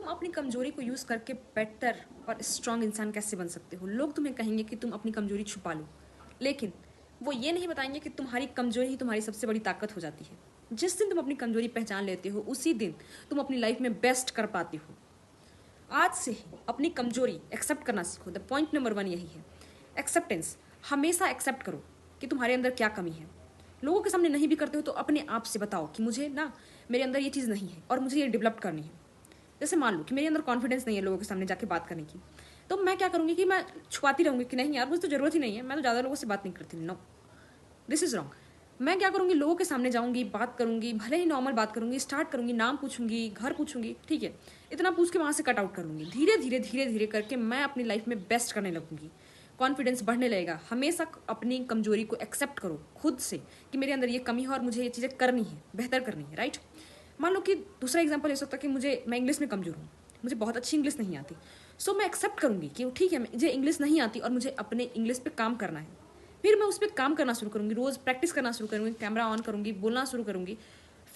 तुम अपनी कमजोरी को यूज़ करके बेटर और स्ट्रांग इंसान कैसे बन सकते हो। लोग तुम्हें कहेंगे कि तुम अपनी कमजोरी छुपा लो, लेकिन वो ये नहीं बताएंगे कि तुम्हारी कमजोरी ही तुम्हारी सबसे बड़ी ताकत हो जाती है। जिस दिन तुम अपनी कमजोरी पहचान लेते हो उसी दिन तुम अपनी लाइफ में बेस्ट कर पाते हो। आज से ही अपनी कमजोरी एक्सेप्ट करना सीखो। द पॉइंट नंबर 1 यही है, एक्सेप्टेंस। हमेशा एक्सेप्ट करो कि तुम्हारे अंदर क्या कमी है। लोगों के सामने नहीं भी करते हो तो अपने आप से बताओ कि मुझे ना मेरे अंदर ये चीज़ नहीं है और मुझे ये डेवलप करनी है। जैसे मान लो कि मेरे अंदर कॉन्फिडेंस नहीं है लोगों के सामने जाके बात करने की, तो मैं क्या करूँगी कि मैं छुपाती रहूँगी कि नहीं यार मुझे तो ज़रूरत ही नहीं है, मैं तो ज़्यादा लोगों से बात नहीं करती। No, this is wrong. मैं क्या करूँगी, लोगों के सामने जाऊँगी, बात करूँगी, भले ही नॉर्मल बात करूँगी, स्टार्ट करूँगी, नाम पूछूंगी, घर पूछूंगी, ठीक है, इतना पूछ के वहाँ से कट आउट करूँगी। धीरे धीरे धीरे धीरे करके मैं अपनी लाइफ में बेस्ट करने लगूँगी, कॉन्फिडेंस बढ़ने लगेगा। हमेशा अपनी कमजोरी को एक्सेप्ट करो खुद से कि मेरे अंदर ये कमी है और मुझे ये चीज़ें करनी है, बेहतर करनी है, राइट। मान लो कि दूसरा एग्जाम्पल ले सकता है कि मैं इंग्लिश में कमजोर हूँ, मुझे बहुत अच्छी इंग्लिश नहीं आती। सो मैं एक्सेप्ट करूँगी कि ठीक है मुझे इंग्लिश नहीं आती और मुझे अपने इंग्लिश पे काम करना है। फिर मैं उस पर काम करना शुरू करूँगी, रोज़ प्रैक्टिस करना शुरू करूँगी, कैमरा ऑन करूँगी, बोलना शुरू करूँगी।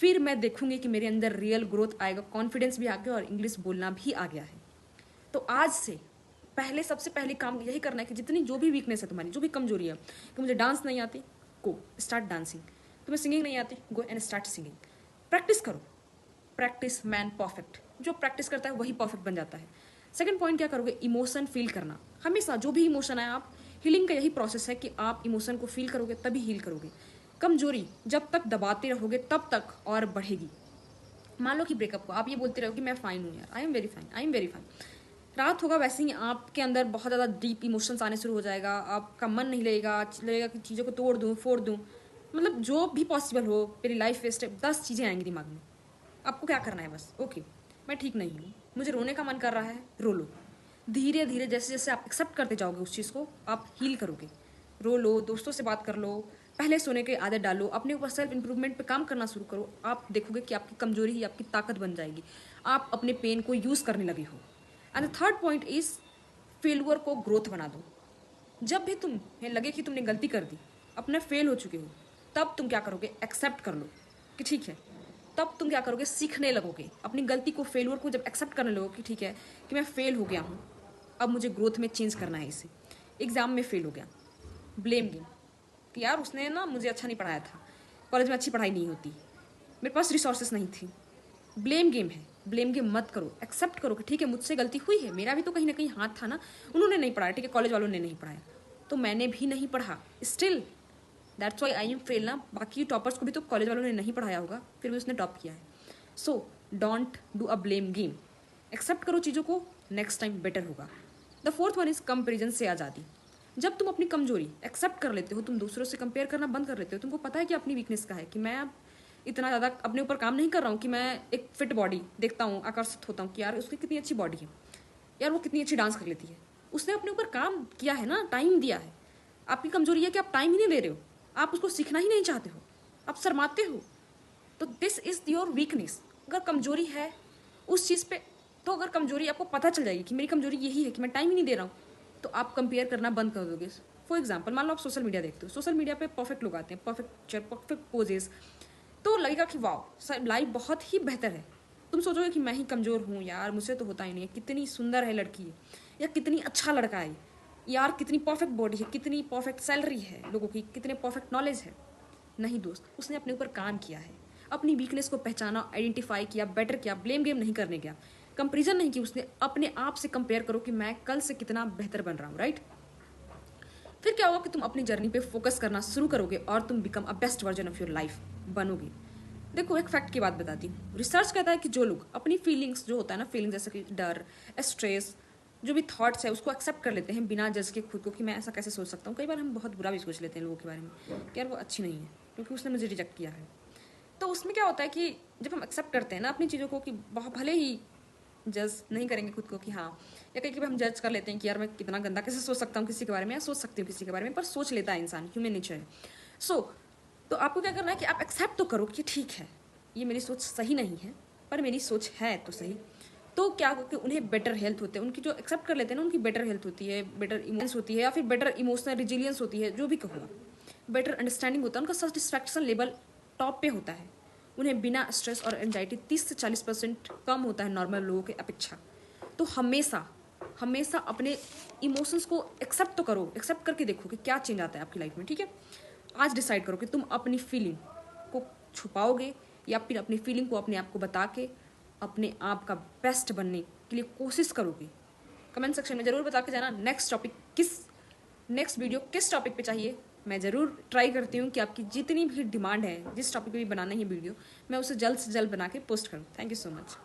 फिर मैं देखूँगी कि मेरे अंदर रियल ग्रोथ आएगा, कॉन्फिडेंस भी आ गया और इंग्लिश बोलना भी आ गया है। तो आज से सबसे पहले काम यही करना है कि जितनी जो भी वीकनेस है तुम्हारी, जो भी कमजोरी है, कि मुझे डांस नहीं आती, गो स्टार्ट डांसिंग। तुम्हें सिंगिंग नहीं आती, go and start singing. Practice करो, प्रैक्टिस मैन परफेक्ट। जो प्रैक्टिस करता है वही परफेक्ट बन जाता है। सेकंड पॉइंट क्या करोगे, इमोशन फील करना। हमेशा जो भी इमोशन है, आप हीलिंग का यही प्रोसेस है कि आप इमोशन को फील करोगे तभी हील करोगे। कमजोरी जब तक दबाते रहोगे तब तक और बढ़ेगी। मान लो कि ब्रेकअप को आप ये बोलते रहो कि मैं फाइन हूँ यार, I am very fine, I am very fine. रात होगा वैसे ही आपके अंदर बहुत ज़्यादा डीप इमोशंस आने शुरू हो जाएगा, आपका मन नहीं लगेगा कि चीज़ों को तोड़ दूँ फोड़ दूँ, मतलब जो भी पॉसिबल हो मेरी लाइफ वेस्ट है, 10 चीज़ें आएंगी दिमाग में। आपको क्या करना है, बस ओके मैं ठीक नहीं हूँ, मुझे रोने का मन कर रहा है, रो लो। धीरे धीरे जैसे जैसे आप एक्सेप्ट करते जाओगे उस चीज़ को, आप हील करोगे। रो लो, दोस्तों से बात कर लो, पहले सोने की आदत डालो, अपने ऊपर सेल्फ इंप्रूवमेंट पे काम करना शुरू करो। आप देखोगे कि आपकी कमजोरी ही आपकी ताकत बन जाएगी, आप अपने पेन को यूज़ करने लगे हो। And the third point is, failure को ग्रोथ बना दो। जब भी तुम्हें लगे कि तुमने गलती कर दी, अपने फेल हो चुके हो, तब तुम क्या करोगे, एक्सेप्ट कर लो कि ठीक है। तब तुम क्या करोगे, सीखने लगोगे अपनी गलती को, फेलुअर को जब एक्सेप्ट करने लगोगे कि ठीक है कि मैं फेल हो गया हूँ, अब मुझे ग्रोथ में चेंज करना है इसे। एग्जाम में फेल हो गया, ब्लेम गेम कि यार उसने ना मुझे अच्छा नहीं पढ़ाया था, कॉलेज में अच्छी पढ़ाई नहीं होती, मेरे पास रिसोर्सेस नहीं थी। ब्लेम गेम है, ब्लेम गेम मत करो, एक्सेप्ट करो कि ठीक है मुझसे गलती हुई है, मेरा भी तो कहीं ना कहीं हाथ था ना, उन्होंने नहीं पढ़ाया, ठीक है कॉलेज वालों ने नहीं पढ़ाया तो मैंने भी नहीं पढ़ा, still that's why I am fail ना। बाकी टॉपर्स को भी तो कॉलेज वालों ने नहीं पढ़ाया होगा, फिर भी उसने टॉप किया है। So don't do a blame game, accept करो चीज़ों को, नेक्स्ट टाइम बेटर होगा। The fourth one is comparison से आज़ादी। जब तुम अपनी कमजोरी एक्सेप्ट कर लेते हो, तुम दूसरों से कंपेयर करना बंद कर लेते हो, तुमको पता है कि अपनी वीकनेस का है कि मैं अब इतना ज़्यादा अपने ऊपर काम नहीं कर रहा हूँ कि मैं एक फिट बॉडी देखता हूँ, आकर्षित होता हूँ कि यार उसकी कितनी अच्छी बॉडी है, यार वो कितनी अच्छी डांस कर लेती है। उसने अपने ऊपर काम किया है ना, टाइम दिया है। आपकी कमजोरी है कि आप टाइम ही नहीं दे रहे हो, आप उसको सीखना ही नहीं चाहते हो, आप शर्माते हो। तो दिस इज योर वीकनेस। अगर कमजोरी है उस चीज़ पे, तो अगर कमजोरी आपको पता चल जाएगी कि मेरी कमजोरी यही है कि मैं टाइम ही नहीं दे रहा हूँ, तो आप कंपेयर करना बंद कर दोगे। फॉर एग्जाम्पल मान लो आप सोशल मीडिया देखते हो, सोशल मीडिया पे परफेक्ट लोग आते हैं, परफेक्ट पिक्चर, परफेक्ट पोजेस, तो लगेगा कि वाह लाइफ बहुत ही बेहतर है। तुम सोचोगे कि मैं ही कमज़ोर हूँ यार, मुझसे तो होता ही नहीं है, कितनी सुंदर है लड़की है, या कितनी अच्छा लड़का है यार, कितनी परफेक्ट बॉडी है, कितनी परफेक्ट सैलरी है लोगों की, कितने परफेक्ट नॉलेज है। नहीं दोस्त, उसने अपने ऊपर काम किया है, अपनी वीकनेस को पहचाना, आइडेंटिफाई किया, बेटर किया, ब्लेम गेम नहीं करने गया, कंपेरिजन नहीं की उसने, अपने आप से कंपेयर करो कि मैं कल से कितना बेहतर बन रहा हूँ, राइट। फिर क्या होगा कि तुम अपनी जर्नी पे फोकस करना शुरू करोगे और तुम become a best version of your life बनोगे। देखो एक फैक्ट की बात बताती हूँ, रिसर्च कहता है कि जो लोग अपनी फीलिंग्स, जो होता है ना फीलिंग्स, जैसे कि डर, स्ट्रेस, जो भी थॉट्स है उसको एक्सेप्ट कर लेते हैं बिना जज के खुद को कि मैं ऐसा कैसे सोच सकता हूँ। कई बार हम बहुत बुरा भी सोच लेते हैं लोगों के बारे में कि यार वो अच्छी नहीं है क्योंकि उसने मुझे रिजेक्ट किया है। तो उसमें क्या होता है कि जब हम एक्सेप्ट करते हैं ना अपनी चीज़ों को, कि बहुत भले ही जज नहीं करेंगे खुद को कि हाँ, या कहीं कभी हम जज कर लेते हैं कि यार मैं कितना गंदा कैसे सोच सकता हूँ किसी के बारे में, या सोच सकती हूँ किसी के बारे में, पर सोच लेता है इंसान, ह्यूमन नेचर है। सो तो आपको क्या करना है कि आप एक्सेप्ट तो करो कि ठीक है ये मेरी सोच सही नहीं है, पर मेरी सोच है तो सही। तो क्या होगा कि उन्हें बेटर हेल्थ होते हैं, उनकी जो एक्सेप्ट कर लेते हैं ना उनकी बेटर हेल्थ होती है, बेटर इमोशंस होती है, या फिर बेटर इमोशनल रिजिलियंस होती है, जो भी कहो, बेटर अंडरस्टैंडिंग होता है, उनका सेटिस्फैक्शन लेवल टॉप पे होता है। उन्हें बिना स्ट्रेस और एंजाइटी 30 से 40% कम होता है नॉर्मल लोगों के अपेक्षा। तो हमेशा हमेशा अपने इमोशंस को एक्सेप्ट तो करो, एक्सेप्ट करके देखो कि क्या चेंज आता है आपकी लाइफ में, ठीक है। आज डिसाइड करो कि तुम अपनी फीलिंग को छुपाओगे या फिर अपनी फीलिंग को अपने आप को बता के अपने आप का बेस्ट बनने के लिए कोशिश करोगे। कमेंट सेक्शन में ज़रूर बता के जाना नेक्स्ट वीडियो किस टॉपिक पे चाहिए। मैं ज़रूर ट्राई करती हूँ कि आपकी जितनी भी डिमांड है, जिस टॉपिक पे भी बनाना है वीडियो, मैं उसे जल्द से जल्द बना के पोस्ट करूँ। Thank you so much.